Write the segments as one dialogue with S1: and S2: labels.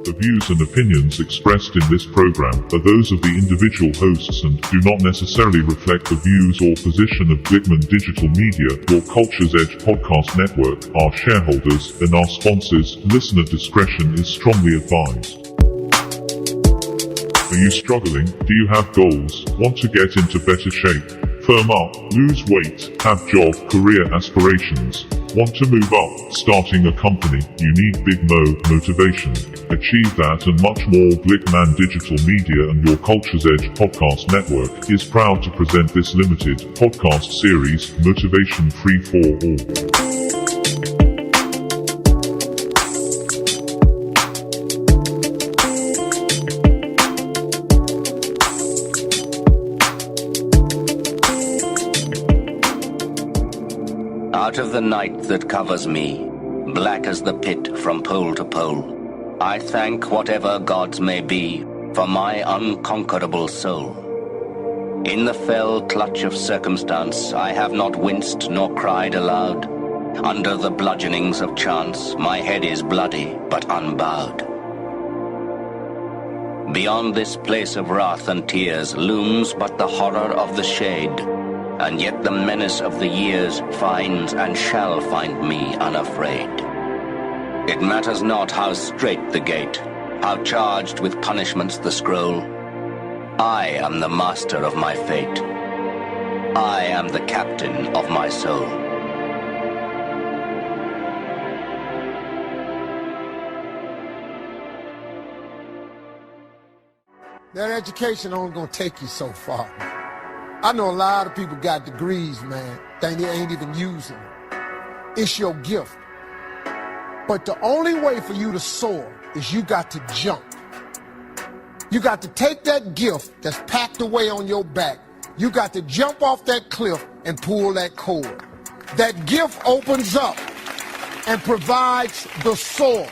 S1: The views and opinions expressed in this program are those of the individual hosts and do not necessarily reflect the views or position of Glickman Digital Media, Your Culture's Edge Podcast Network, our shareholders, and our sponsors. Listener discretion is strongly advised. Are you struggling? Do you have goals? Want to get into better shape? Firm up, lose weight, have job, career aspirations? Want to move up, starting a company? You need Big Motivation. Achieve that and much more. Glickman Digital Media and Your Culture's Edge Podcast Network is proud to present this limited podcast series, Motivation Free for All.
S2: Out of the night that covers me, black as the pit from pole to pole, I thank whatever gods may be for my unconquerable soul. In the fell clutch of circumstance, I have not winced nor cried aloud. Under the bludgeonings of chance, my head is bloody but unbowed. Beyond this place of wrath and tears looms but the horror of the shade, and yet the menace of the years finds and shall find me unafraid. It matters not how strait the gate, how charged with punishments the scroll. I am the master of my fate. I am the captain of my soul.
S3: That education only gonna take you so far. I know a lot of people got degrees, man, they ain't even using it. It's your gift. But the only way for you to soar is you got to jump. You got to take that gift that's packed away on your back. You got to jump off that cliff and pull that cord. That gift opens up and provides the soar.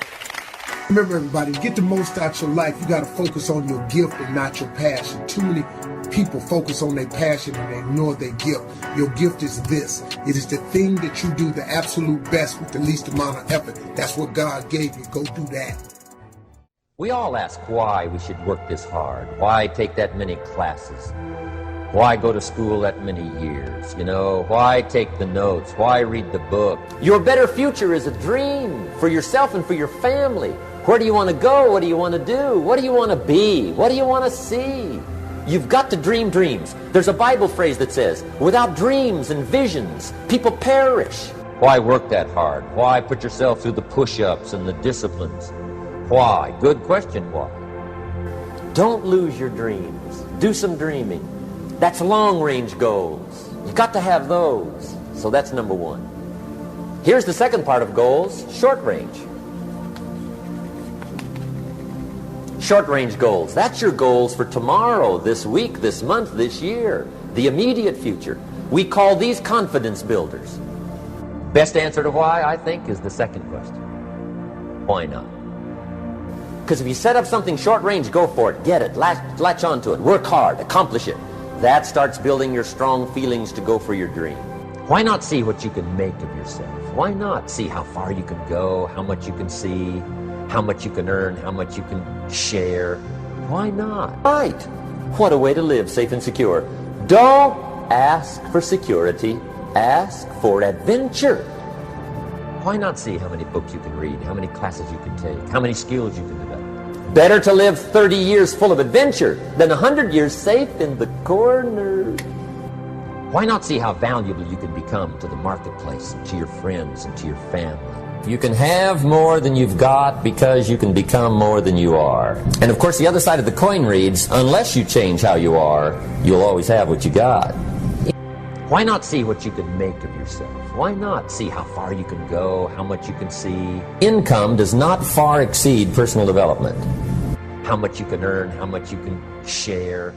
S3: Remember, everybody, to get the most out your life, you got to focus on your gift and not your passion. Too many people focus on their passion and they ignore their gift. Your gift is this. It is the thing that you do the absolute best with the least amount of effort. That's what God gave you. Go do that.
S4: We all ask why we should work this hard. Why take that many classes? Why go to school that many years? Why take the notes? Why read the book? Your better future is a dream for yourself and for your family. Where do you want to go? What do you want to do? What do you want to be? What do you want to see? You've got to dream dreams. There's a Bible phrase that says, without dreams and visions, people perish. Why work that hard? Why put yourself through the push-ups and the disciplines? Why? Good question, why? Don't lose your dreams. Do some dreaming. That's long-range goals. You've got to have those. So that's number one. Here's the second part of goals, short-range. Short-range goals. That's your goals for tomorrow, this week, this month, this year, the immediate future. We call these confidence builders. Best answer to why, I think, is the second question. Why not? Because if you set up something short-range, go for it, get it, latch onto it, work hard, accomplish it. That starts building your strong feelings to go for your dream. Why not see what you can make of yourself? Why not see how far you can go, how much you can see, how much you can earn, how much you can share? Why not? Right. What a way to live safe and secure. Don't ask for security. Ask for adventure. Why not see how many books you can read, how many classes you can take, how many skills you can develop? Better to live 30 years full of adventure than 100 years safe in the corner. Why not see how valuable you can become to the marketplace, and to your friends, and to your family? You can have more than you've got because you can become more than you are. And of course, the other side of the coin reads, unless you change how you are, you'll always have what you got. Why not see what you can make of yourself? Why not see how far you can go, how much you can see? Income does not far exceed personal development. How much you can earn, how much you can share.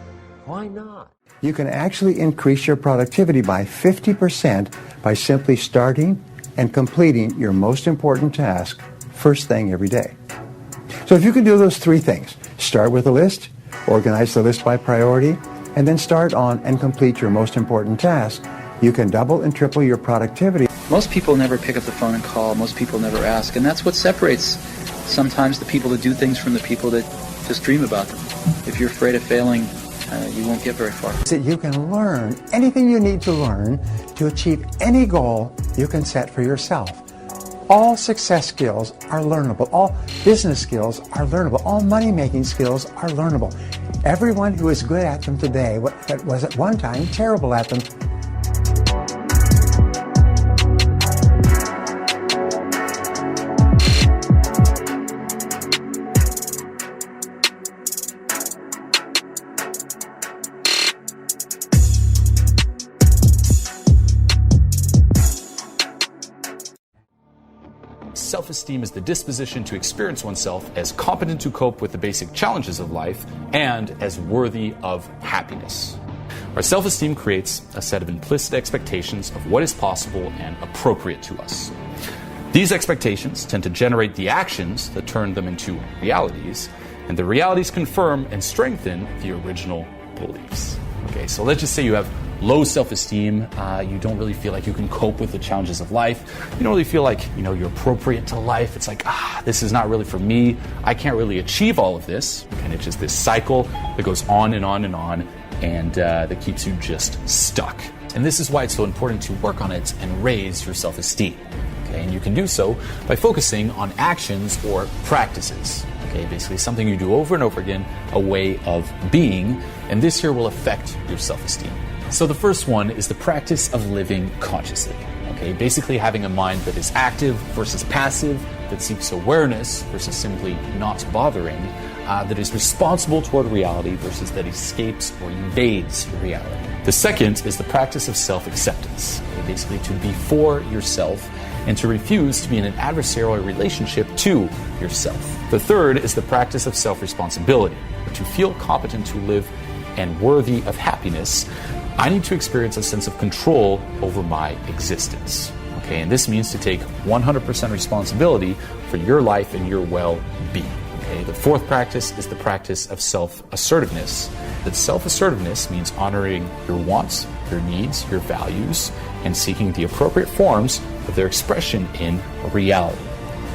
S4: Why not?
S5: You can actually increase your productivity by 50% by simply starting and completing your most important task first thing every day. So if you can do those three things, start with a list, organize the list by priority, and then start on and complete your most important task, you can double and triple your productivity.
S6: Most people never pick up the phone and call. Most people never ask. And that's what separates sometimes the people that do things from the people that just dream about them. If you're afraid of failing, you won't get very far.
S5: That you can learn anything you need to learn to achieve any goal you can set for yourself. All success skills are learnable. All business skills are learnable. All money-making skills are learnable. Everyone who is good at them today was at one time terrible at them.
S7: Self-esteem is the disposition to experience oneself as competent to cope with the basic challenges of life and as worthy of happiness. Our self-esteem creates a set of implicit expectations of what is possible and appropriate to us. These expectations tend to generate the actions that turn them into realities, and the realities confirm and strengthen the original beliefs. Okay, so let's just say you have low self-esteem, you don't really feel like you can cope with the challenges of life, you don't really feel like, you're appropriate to life, it's like, this is not really for me, I can't really achieve all of this, and it's just this cycle that goes on and on and on, and that keeps you just stuck. And this is why it's so important to work on it and raise your self-esteem. Okay, and you can do so by focusing on actions or practices. Okay, basically something you do over and over again, a way of being, and this here will affect your self-esteem. So the first one is the practice of living consciously. Okay, basically having a mind that is active versus passive, that seeks awareness versus simply not bothering, that is responsible toward reality versus that escapes or evades reality. The second is the practice of self-acceptance. Okay, basically to be for yourself and to refuse to be in an adversarial relationship to yourself. The third is the practice of self-responsibility. To feel competent to live and worthy of happiness, I need to experience a sense of control over my existence. Okay, and this means to take 100% responsibility for your life and your well-being. Okay, the fourth practice is the practice of self-assertiveness. That self-assertiveness means honoring your wants, your needs, your values, and seeking the appropriate forms of their expression in reality.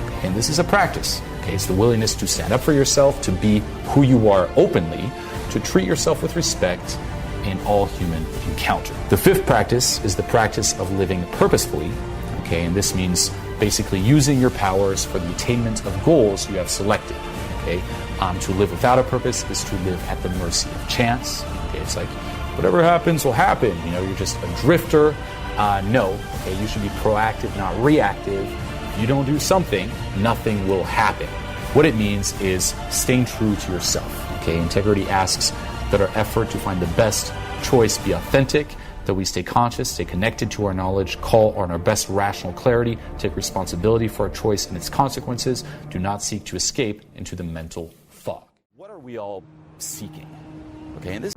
S7: Okay, and this is a practice. Okay, it's the willingness to stand up for yourself, to be who you are openly, to treat yourself with respect in all human encounter. The fifth practice is the practice of living purposefully. Okay, and this means basically using your powers for the attainment of goals you have selected. Okay, to live without a purpose is to live at the mercy of chance. Okay, it's like whatever happens will happen. You're just a drifter. No. Okay, you should be proactive, not reactive. If you don't do something, nothing will happen. What it means is staying true to yourself. Okay, integrity asks that our effort to find the best choice be authentic, that we stay conscious, stay connected to our knowledge, call on our best rational clarity, take responsibility for our choice and its consequences, do not seek to escape into the mental fog. What are we all seeking? Okay, and this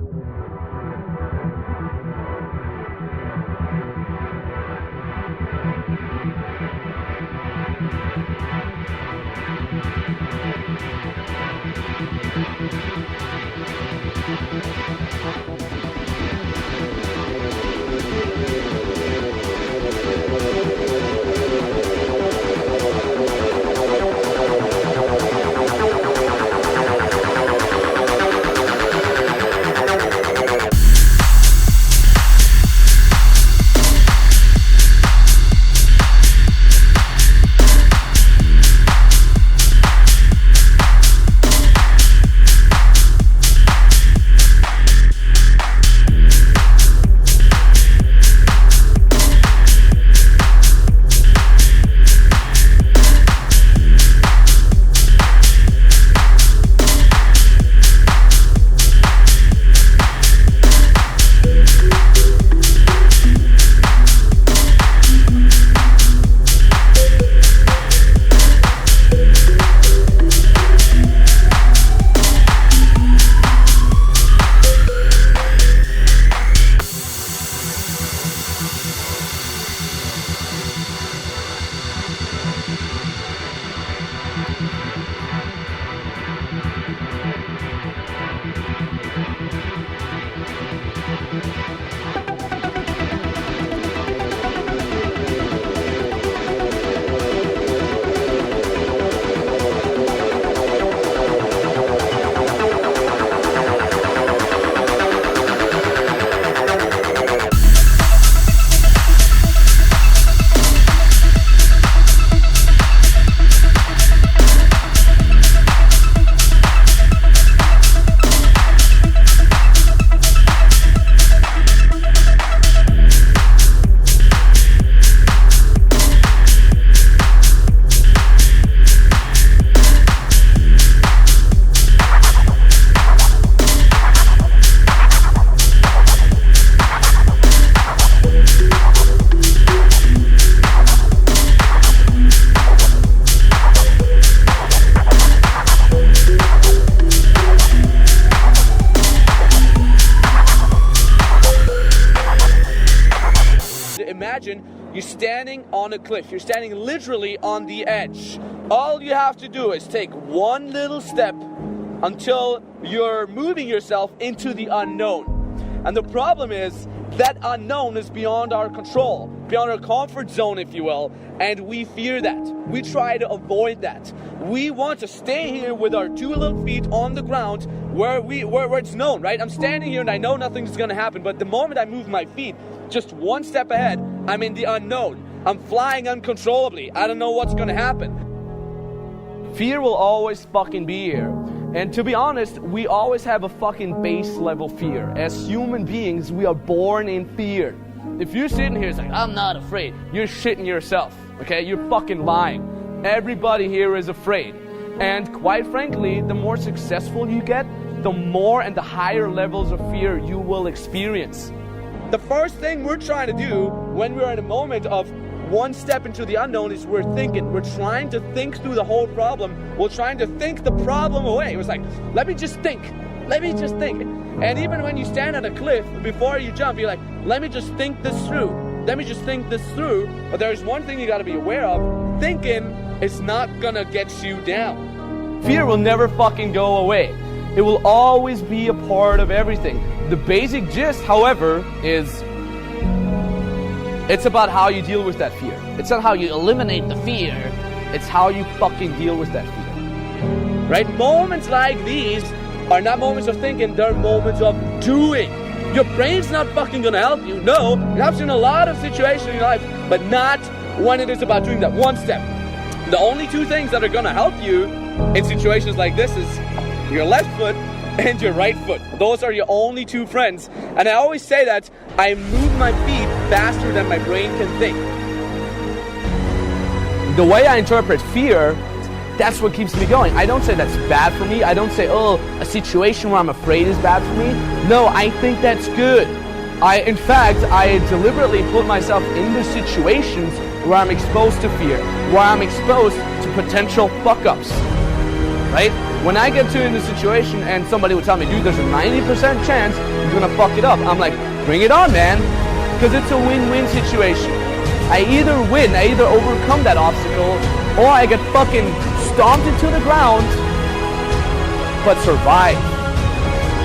S8: You're standing on a cliff. You're standing literally on the edge. All you have to do is take one little step until you're moving yourself into the unknown. And the problem is that unknown is beyond our control, beyond our comfort zone, if you will, and we fear that. We try to avoid that. We want to stay here with our two little feet on the ground where it's known, right? I'm standing here and I know nothing's gonna happen, but the moment I move my feet just one step ahead, I'm in the unknown. I'm flying uncontrollably. I don't know what's gonna happen. Fear will always fucking be here. And to be honest, we always have a fucking base level fear. As human beings, we are born in fear. If you're sitting here, it's like, I'm not afraid, you're shitting yourself, okay? You're fucking lying. Everybody here is afraid. And quite frankly, the more successful you get, the more and the higher levels of fear you will experience. The first thing we're trying to do when we're in a moment of one step into the unknown is we're thinking. We're trying to think through the whole problem. We're trying to think the problem away. It was like, let me just think. Let me just think. And even when you stand on a cliff, before you jump, you're like, let me just think this through. Let me just think this through. But there's one thing you gotta be aware of. Thinking is not gonna get you down. Fear will never fucking go away. It will always be a part of everything. The basic gist, however, is it's about how you deal with that fear. It's not how you eliminate the fear. It's how you fucking deal with that fear. Right? Moments like these are not moments of thinking, they're moments of doing. Your brain's not fucking gonna help you. No, it helps you in a lot of situations in your life, but not when it is about doing that one step. The only two things that are gonna help you in situations like this is your left foot and your right foot. Those are your only two friends. And I always say that I move my feet faster than my brain can think. The way I interpret fear, that's what keeps me going. I don't say that's bad for me. I don't say, oh, a situation where I'm afraid is bad for me. No, I think that's good. In fact, I deliberately put myself into situations where I'm exposed to fear, where I'm exposed to potential fuck-ups, right? When I get in a situation and somebody would tell me, dude, there's a 90% chance you're gonna fuck it up, I'm like, bring it on, man, because it's a win-win situation. I either win, I either overcome that obstacle, or I get fucking stomped into the ground, but survive.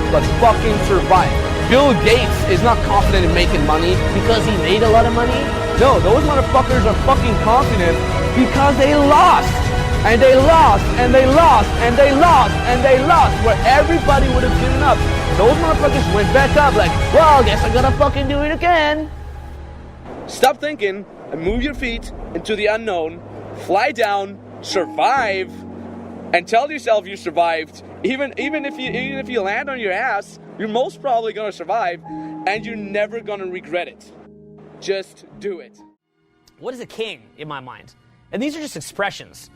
S8: But fucking survive. Bill Gates is not confident in making money because he made a lot of money. No, those motherfuckers are fucking confident because they lost. And they lost, and they lost, and they lost, and they lost, where everybody would have given up. Those motherfuckers went back up like, well, I guess I gotta fucking do it again. Stop thinking and move your feet into the unknown. Fly down, survive, and tell yourself you survived. Even if you land on your ass, you're most probably gonna survive, and you're never gonna regret it. Just do it.
S9: What is a king in my mind? And these are just expressions.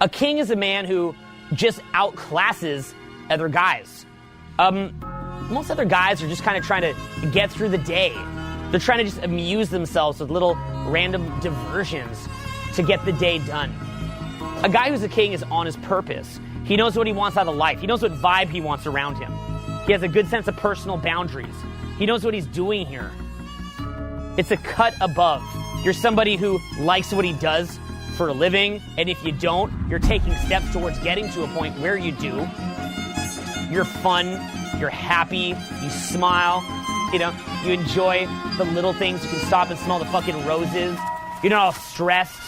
S9: A king is a man who just outclasses other guys. Most other guys are just kind of trying to get through the day. They're trying to just amuse themselves with little random diversions to get the day done. A guy who's a king is on his purpose. He knows what he wants out of life. He knows what vibe he wants around him. He has a good sense of personal boundaries. He knows what he's doing here. It's a cut above. You're somebody who likes what he does for a living, and if you don't, you're taking steps towards getting to a point where you do. You're fun, you're happy, you smile, you enjoy the little things. You can stop and smell the fucking roses. You're not all stressed.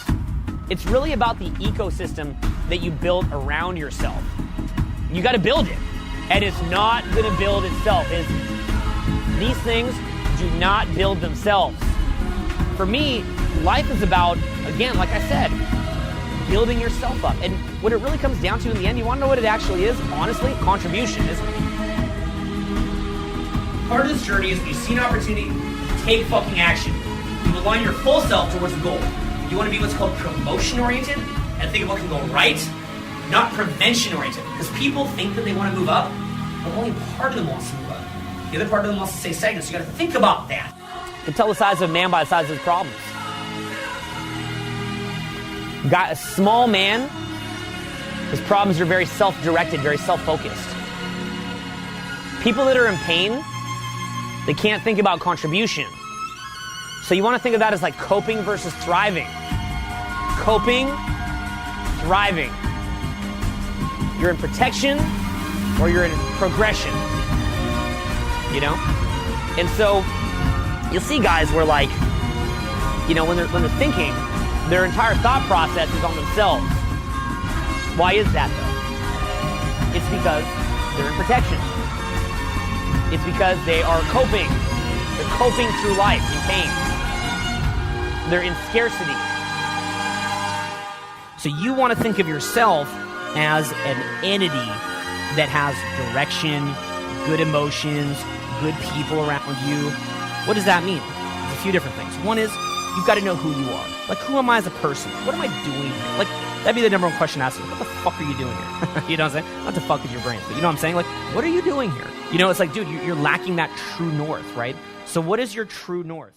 S9: It's really about the ecosystem that you build around yourself. You gotta build it, and it's not gonna build itself. These things do not build themselves. For me, life is about, again, like I said, building yourself up. And what it really comes down to in the end, you want to know what it actually is? Honestly, contribution is.
S10: Part of this journey is when you see an opportunity, take fucking action. You align your full self towards the goal. You want to be what's called promotion-oriented and think of what can go right, not prevention-oriented. Because people think that they want to move up, but only part of them wants to move up. The other part of them wants to stay stagnant, so you got to think about that.
S9: You can tell the size of a man by the size of his problems. Got a small man, his problems are very self-directed, very self-focused. People that are in pain, they can't think about contribution. So you want to think of that as like coping versus thriving. Coping, thriving. You're in protection or you're in progression. You know? And so you'll see guys where like, you know, when they're thinking, their entire thought process is on themselves. Why is that though? It's because they're in protection. It's because they are coping. They're coping through life in pain. They're in scarcity. So you want to think of yourself as an entity that has direction, good emotions, good people around you. What does that mean? There's a few different things. One is, you've got to know who you are. Like, who am I as a person? What am I doing here? Like, that'd be the number one question to ask you. What the fuck are you doing here? You know what I'm saying? Not to fuck with your brains, but you know what I'm saying? Like, what are you doing here? You know, it's like, dude, you're lacking that true north, right? So what is your true north?